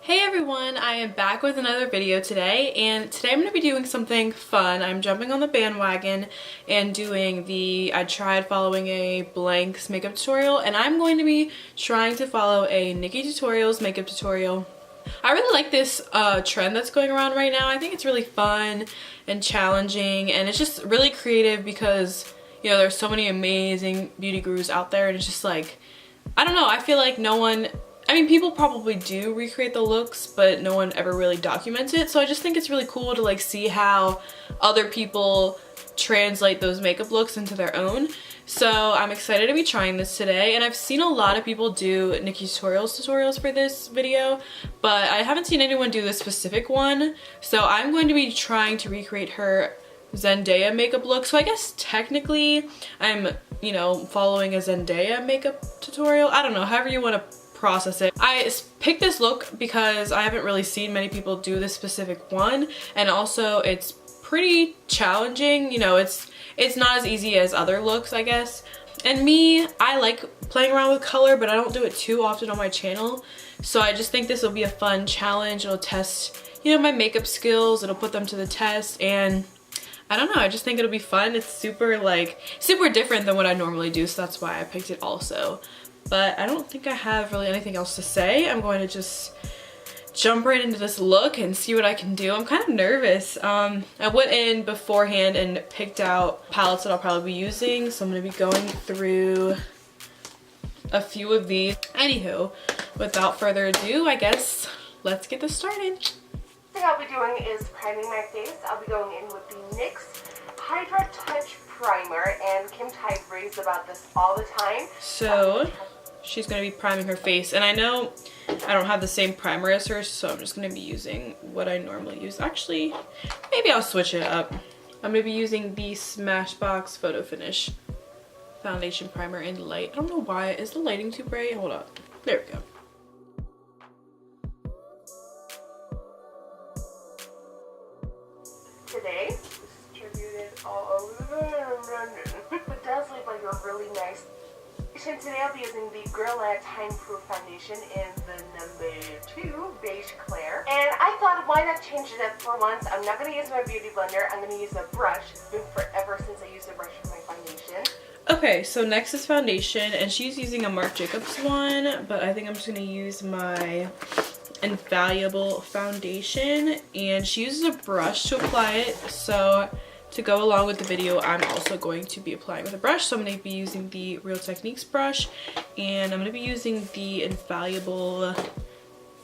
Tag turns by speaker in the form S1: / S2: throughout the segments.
S1: Hey everyone, I am back with another video today, and today I'm going to be doing something fun. I'm jumping on the bandwagon and doing I tried following a Blank's makeup tutorial, and I'm going to be trying to follow a NIKKIETUTORIALS makeup tutorial. I really like this trend that's going around right now. I think it's really fun and challenging, and it's just really creative because, you know, there's so many amazing beauty gurus out there, and it's just like, I don't know, I feel like people probably do recreate the looks, but no one ever really documents it. So I just think it's really cool to like see how other people translate those makeup looks into their own. So I'm excited to be trying this today, and I've seen a lot of people do NIKKIETUTORIALS tutorials for this video, but I haven't seen anyone do this specific one. So I'm going to be trying to recreate her Zendaya makeup look. So I guess technically I'm, you know, following a Zendaya makeup tutorial. I don't know, however you want to process it. I picked this look because I haven't really seen many people do this specific one, and also it's pretty challenging. You know, it's not as easy as other looks, I guess. And me, I like playing around with color, but I don't do it too often on my channel. So I just think this will be a fun challenge. It'll test, you know, my makeup skills. It'll put them to the test, and I don't know, I just think it'll be fun. It's super different than what I normally do, so that's why I picked it also. But I don't think I have really anything else to say. I'm going to just jump right into this look and see what I can do. I'm kind of nervous. I went in beforehand and picked out palettes that I'll probably be using, so I'm going to be going through a few of these. Anywho, without further ado, I guess let's get this started.
S2: The thing I'll be doing is priming my face. I'll be going in with the NYX Hydra Touch Primer, and Kim Ty raves about this all the time.
S1: So she's going to be priming her face, and I know I don't have the same primer as her, so I'm just going to be using what I normally use. Actually, maybe I'll switch it up. I'm going to be using the Smashbox Photo Finish Foundation Primer in Light. I don't know why. Is the lighting too bright? Hold on. There we go.
S2: Today, distributed all over the room. It does look like a really nice. Today I'll be using the Gorilla Time Proof Foundation in the number 2 Beige Clair. And I thought, why not change it up for once? I'm not going to use my beauty blender. I'm going to use a brush. It's been forever since I used a brush for my foundation.
S1: Okay, so next is foundation, and she's using a Marc Jacobs one, but I think I'm just going to use my Infallible foundation, and she uses a brush to apply it. So to go along with the video, I'm also going to be applying with a brush. So I'm going to be using the Real Techniques brush, and I'm going to be using the Infallible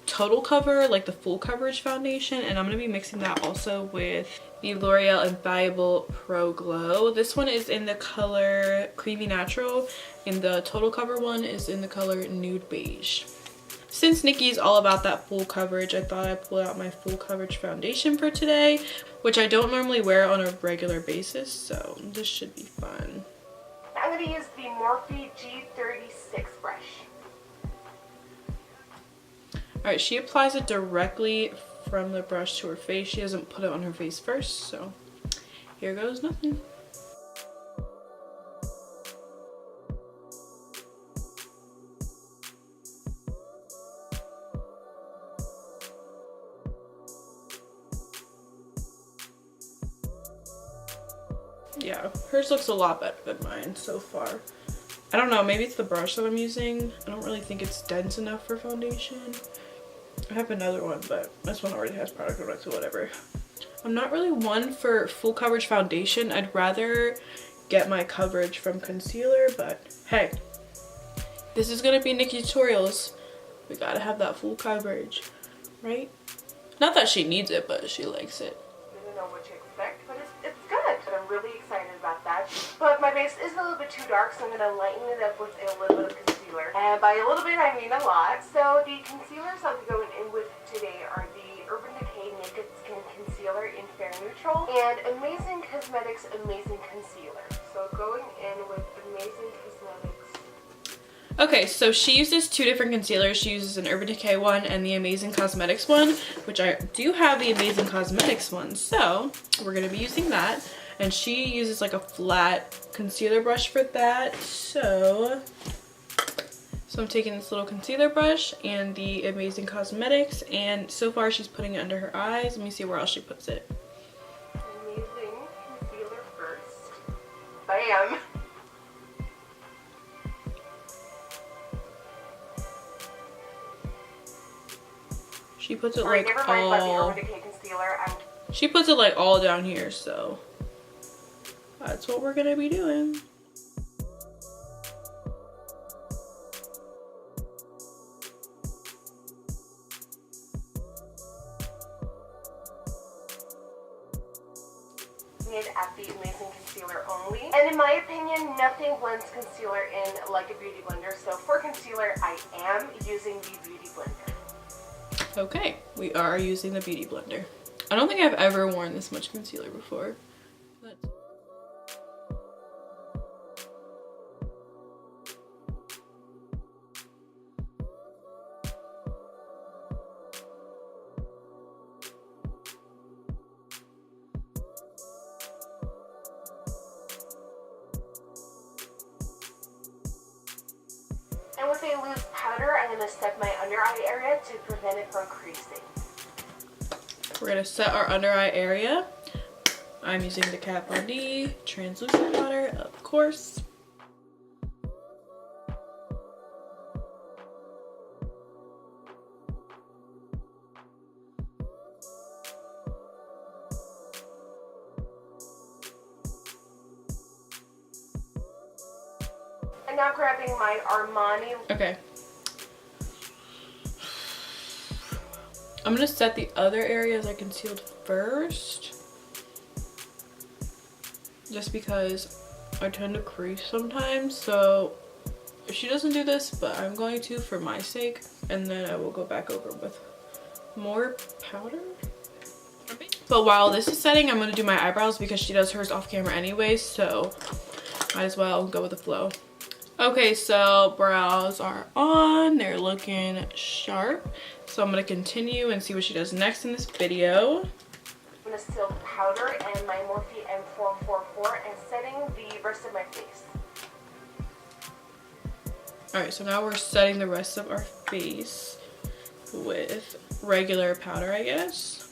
S1: Total Cover, like the full coverage foundation, and I'm going to be mixing that also with the L'Oreal Infallible Pro Glow. This one is in the color Creamy Natural, and the Total Cover one is in the color Nude Beige. Since Nikki's all about that full coverage, I thought I'd pull out my full coverage foundation for today, which I don't normally wear on a regular basis, so this should be fun.
S2: I'm going to use the Morphe G36 brush.
S1: Alright, she applies it directly from the brush to her face. She doesn't put it on her face first, so here goes nothing. Yeah, hers looks a lot better than mine so far. I don't know, maybe it's the brush that I'm using. I don't really think it's dense enough for foundation. I have another one, but this one already has product on it, so whatever. I'm not really one for full coverage foundation. I'd rather get my coverage from concealer, but hey, this is gonna be NIKKIETUTORIALS. We gotta have that full coverage, right? Not that she needs it, but she likes it.
S2: I don't know what to expect, but it's good. And I'm really excited about that. But my base is a little bit too dark, so I'm going to lighten it up with a little bit of concealer. And by a little bit, I mean a lot. So the concealers I'll be going in with today are the Urban Decay Naked Skin Concealer in Fair Neutral and Amazing Cosmetics Amazing Concealer. So going in with Amazing Cosmetics.
S1: Okay, so she uses two different concealers. She uses an Urban Decay one and the Amazing Cosmetics one, which I do have the Amazing Cosmetics one, so we're going to be using that. And she uses like a flat concealer brush for that, so So I'm taking this little concealer brush and the Amazing Cosmetics, and so far she's putting it under her eyes. Let me see where else she puts it.
S2: Amazing concealer first. Bam!
S1: She puts it
S2: Sorry,
S1: like
S2: never mind about the
S1: all...
S2: Urban Decay concealer.
S1: She puts it like all down here, so that's what we're gonna be doing.
S2: At the Amazing Concealer only. And in my opinion, nothing blends concealer in like a beauty blender. So for concealer, I am using the Beauty Blender.
S1: Okay, we are using the Beauty Blender. I don't think I've ever worn this much concealer before.
S2: And with a loose powder, I'm going to set my under eye area to prevent it from creasing.
S1: We're going to set our under eye area. I'm using the Kat Von D translucent powder, of course.
S2: And now grabbing my Armani.
S1: Okay. I'm gonna set the other areas I concealed first. Just because I tend to crease sometimes, so if she doesn't do this, but I'm going to for my sake, and then I will go back over with more powder. But while this is setting, I'm gonna do my eyebrows because she does hers off camera anyways, so might as well go with the flow. Okay, so brows are on, they're looking sharp. So I'm gonna continue and see what she does next in this video.
S2: I'm gonna still powder and my Morphe M444 and setting the rest of my face.
S1: Alright, so now we're setting the rest of our face with regular powder, I guess.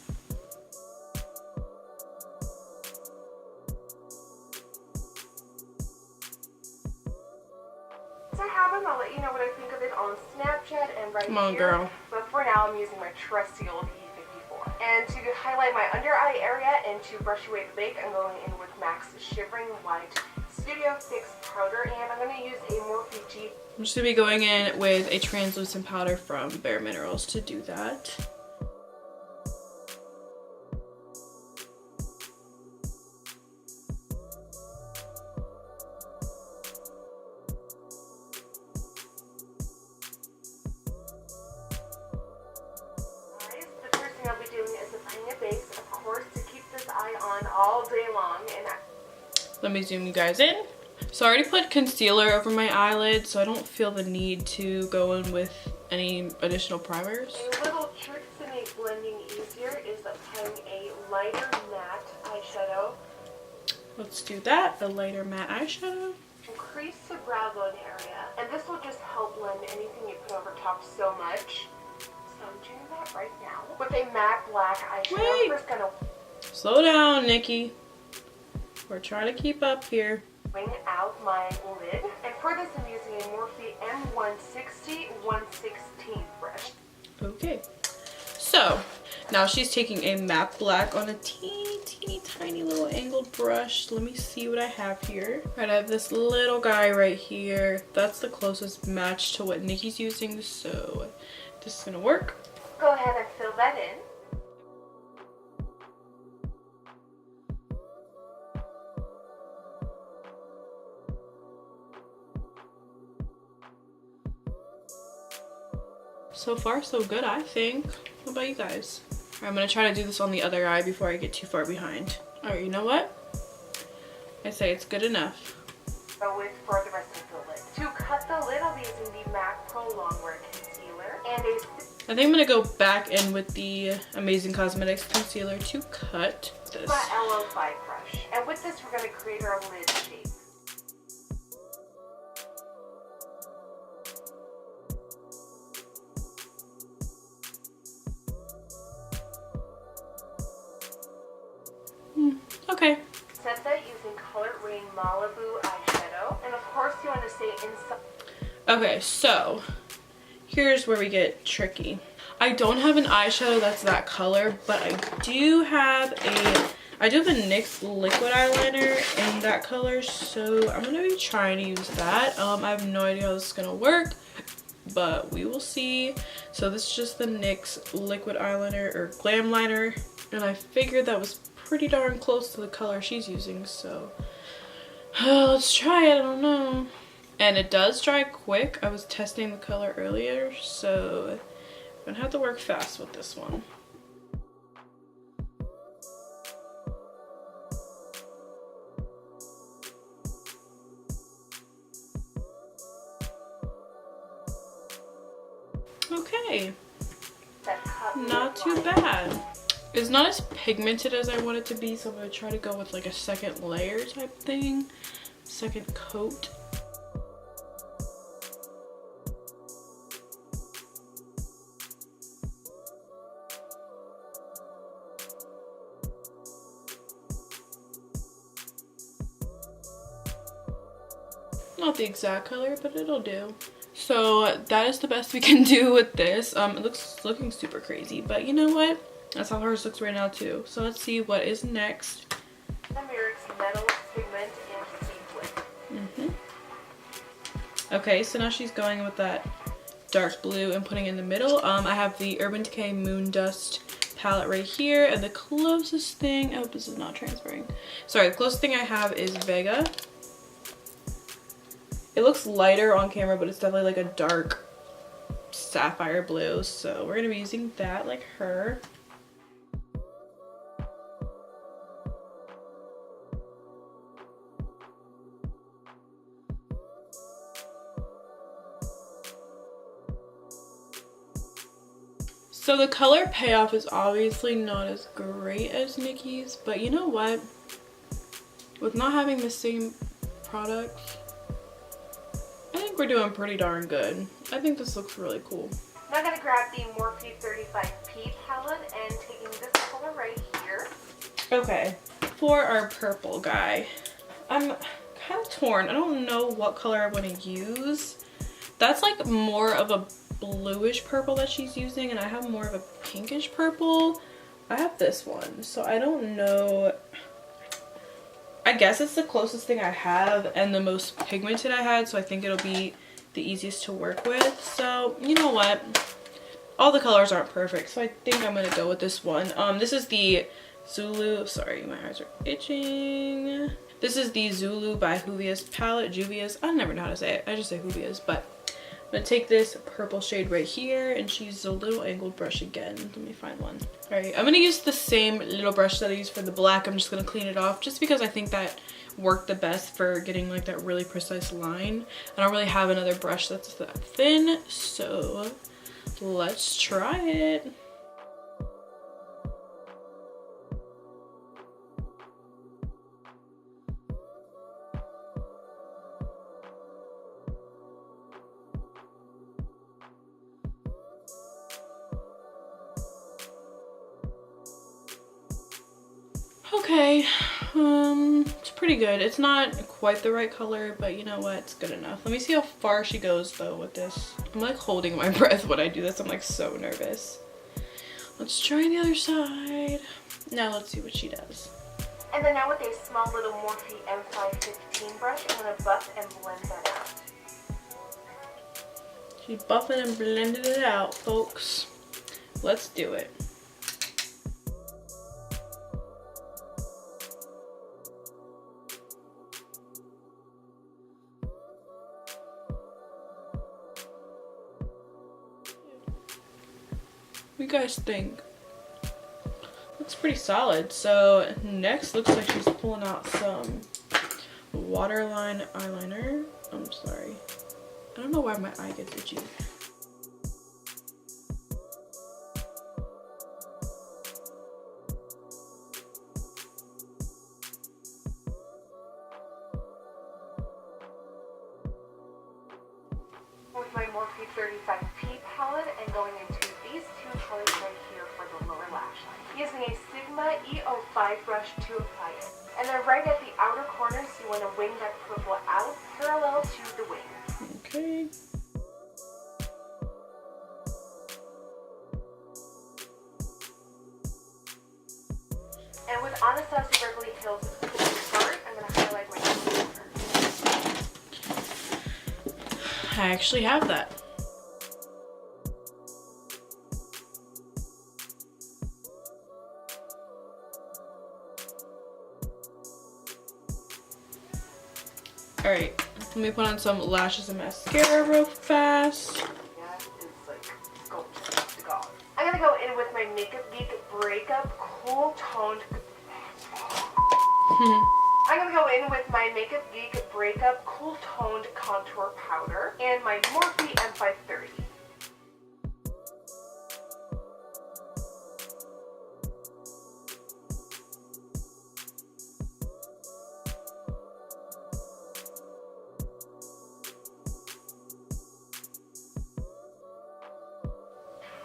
S2: I'll let you know what I think of it on Snapchat and right
S1: Come on,
S2: here.
S1: girl.
S2: But for now, I'm using my trusty old E54. And to highlight my under eye area and to brush away the bake, I'm going in with MAC's Shivering White Studio Fix Powder, and I'm going to use a Morphe G.
S1: I'm just gonna be going in with a translucent powder from Bare Minerals to do that.
S2: All day long. And
S1: let me zoom you guys in. So I already put concealer over my eyelids, so I don't feel the need to go in with any additional primers.
S2: A little trick to make blending easier is applying a lighter matte eyeshadow.
S1: Let's do that, the lighter matte eyeshadow.
S2: Increase the brow bone area, and this will just help blend anything you put over top so much. So I'm doing that right now. With a matte black eyeshadow, I'm just gonna...
S1: Slow down, Nikki. We're trying to keep up here.
S2: Wing out my lid. And for this, I'm using a Morphe M160 1/16 brush.
S1: Okay. So, now she's taking a matte black on a teeny tiny little angled brush. Let me see what I have here. Right, I have this little guy right here. That's the closest match to what Nikki's using, so this is gonna work.
S2: Go ahead and fill that in.
S1: So far, so good, I think. What about you guys? I'm gonna try to do this on the other eye before I get too far behind. Alright, you know what? I say it's good enough.
S2: Go with for the rest of the lid. To cut the lid, I'll be using the MAC Pro Longwear Concealer and a...
S1: I think I'm gonna go back in with the Amazing Cosmetics Concealer to cut this.
S2: My LO5 brush. And with this, we're gonna create our lid shape.
S1: Okay.
S2: Set that using Color Rain Malibu eyeshadow. And of course you want to stay inside.
S1: Okay, so here's where we get tricky. I don't have an eyeshadow that's that color, but I do have a NYX liquid eyeliner in that color, so I'm gonna be trying to use that. I have no idea how this is gonna work, but we will see. So this is just the NYX liquid eyeliner or glam liner, and I figured that was pretty darn close to the color she's using, so let's try it. I don't know. And it does dry quick. I was testing the color earlier, so I'm gonna have to work fast with this one. Okay, not too bad. It's not as pigmented as I want it to be, so I'm gonna try to go with like a second layer type thing, second coat. Not the exact color, but it'll do. So that is the best we can do with this. It looking super crazy, but you know what? That's how hers looks right now too. So let's see what is next.
S2: The NYX Metal Pigment and Sequin.
S1: Okay, so now she's going with that dark blue and putting it in the middle. I have the Urban Decay Moon Dust palette right here, and the closest thing, oh, this is not transferring. Sorry, the closest thing I have is Vega. It looks lighter on camera, but it's definitely like a dark sapphire blue, so we're gonna be using that like her. So the color payoff is obviously not as great as Nikki's, but you know what? With not having the same products, I think we're doing pretty darn good. I think this looks really cool.
S2: Now I'm going to grab the Morphe 35P palette and taking this color right here.
S1: Okay, for our purple guy, I'm kind of torn. I don't know what color I want to use. That's like more of a bluish purple that she's using, and I have more of a pinkish purple. I have this one, so I don't know. I guess it's the closest thing I have and the most pigmented I had, so I think it'll be the easiest to work with. So you know what, all the colors aren't perfect, so I think I'm gonna go with this one. This is the Zulu, sorry, my eyes are itching. This is the Zulu by Juvia's palette. Juvia's, I never know how to say it, I just say Juvia's. But I'm gonna take this purple shade right here and choose a little angled brush again. Let me find one. All right, I'm gonna use the same little brush that I used for the black. I'm just gonna clean it off just because I think that worked the best for getting like that really precise line. I don't really have another brush that's that thin, so let's try it. Okay, it's pretty good. It's not quite the right color, but you know what, it's good enough. Let me see how far she goes though with this. I'm like holding my breath when I do this. I'm like so nervous. Let's try the other side. Now let's see what she does.
S2: And then now with a small little Morphe M515 brush, I'm going to buff and blend that out.
S1: She's buffing and blending it out, folks. Let's do it. What do you guys think? Looks pretty solid. So next, looks like she's pulling out some waterline eyeliner. I'm sorry. I don't know why my eye gets itchy.
S2: With my Morphe 35P palette and going into these two colors right here for the lower lash line. Using a Sigma E05 brush to apply it. And then right at the outer corners, you want to wing that purple out parallel to the wing.
S1: Okay.
S2: And with Anastasia Beverly Hills start, I'm going to highlight my concealer.
S1: I actually have that. Alright, let me put on some lashes and mascara real fast.
S2: Yeah, it's like gorgeous to go. I'm going to go in with my Makeup Geek Breakup Cool Toned. I'm going to go in with my Makeup Geek Breakup Cool Toned Contour Powder and my Morphe M530.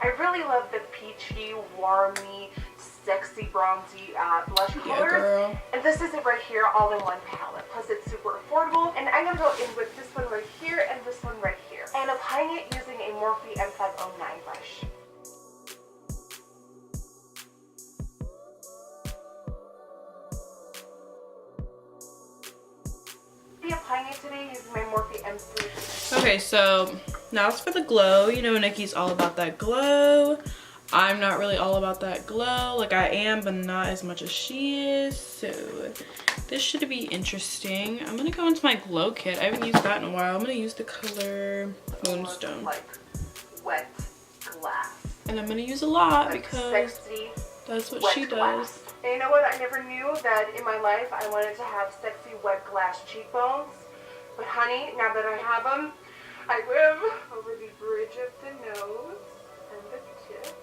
S2: I really love the peachy, warmy, sexy, bronzy blush colors.
S1: Yeah, girl.
S2: And this is it right here, all in one palette. Plus it's super affordable. And I'm going to go in with this one right here and this one right here. And applying it using a Morphe M509 brush. Be applying it today using my Morphe M3.
S1: Okay, so now it's for the glow. You know, Nikki's all about that glow. I'm not really all about that glow. Like, I am, but not as much as she is. So this should be interesting. I'm gonna go into my glow kit. I haven't used that in a while. I'm gonna use the color Moonstone.
S2: Like wet glass.
S1: And I'm gonna use a lot
S2: like
S1: because
S2: sexy,
S1: that's what
S2: wet
S1: she
S2: glass.
S1: does.
S2: And you know what? I never knew that in my life I wanted to have sexy wet glass cheekbones. But honey, now that I have them, I live over the bridge of the nose and the tip.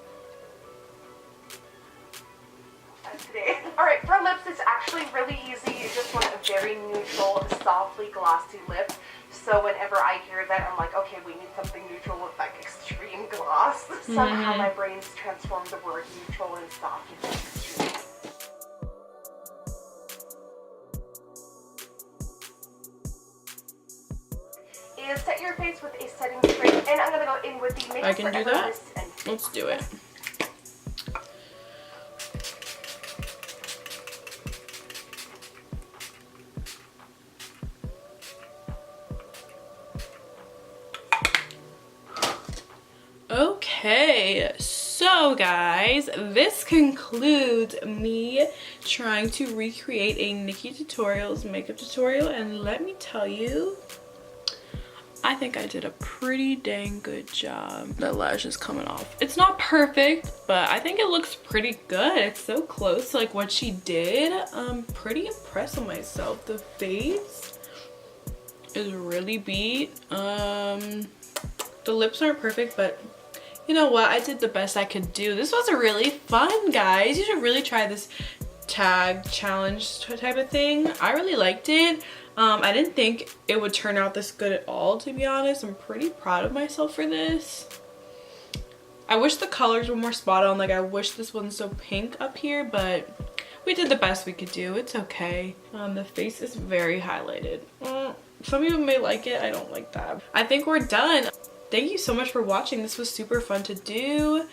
S2: Today. Alright, for lips, it's actually really easy. You just want a very neutral, softly glossy lip. So whenever I hear that, I'm like, okay, we need something neutral with like extreme gloss. Somehow my brain's transformed the word neutral and soft into extreme. And set your face with a setting spray. And I'm going to go in with the Makeup
S1: I can do
S2: Forever
S1: that?
S2: Mist and
S1: Let's do it. Okay, so guys, this concludes me trying to recreate a NIKKIETutorials makeup tutorial, and let me tell you, I think I did a pretty dang good job. That lash is coming off. It's not perfect, but I think it looks pretty good. It's so close to like what she did. I'm pretty impressed with myself. The face is really beat. The lips aren't perfect, but you know what? I did the best I could do. This was really fun, guys. You should really try this tag challenge type of thing. I really liked it. I didn't think it would turn out this good at all, to be honest. I'm pretty proud of myself for this. I wish the colors were more spot on. Like, I wish this wasn't so pink up here, but we did the best we could do. It's okay. The face is very highlighted. Some people may like it. I don't like that. I think we're done. Thank you so much for watching. This was super fun to do.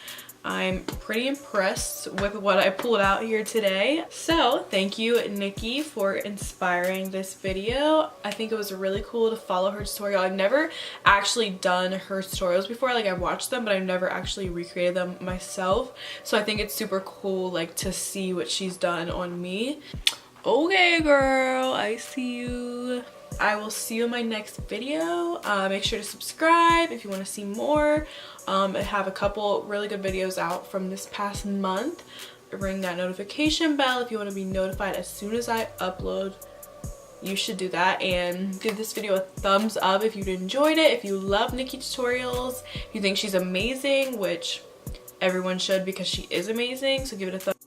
S1: I'm pretty impressed with what I pulled out here today. So thank you, Nikki, for inspiring this video. I think it was really cool to follow her tutorial. I've never actually done her tutorials before. Like, I've watched them, but I've never actually recreated them myself. So I think it's super cool, like, to see what she's done on me. Okay, girl, I see you. I will see you in my next video. Make sure to subscribe if you want to see more. I have a couple really good videos out from this past month. Ring that notification bell if you want to be notified as soon as I upload. You should do that, and give this video a thumbs up if you enjoyed it. If you love NIKKIETutorials, if you think she's amazing, which everyone should because she is amazing, so give it a thumbs up.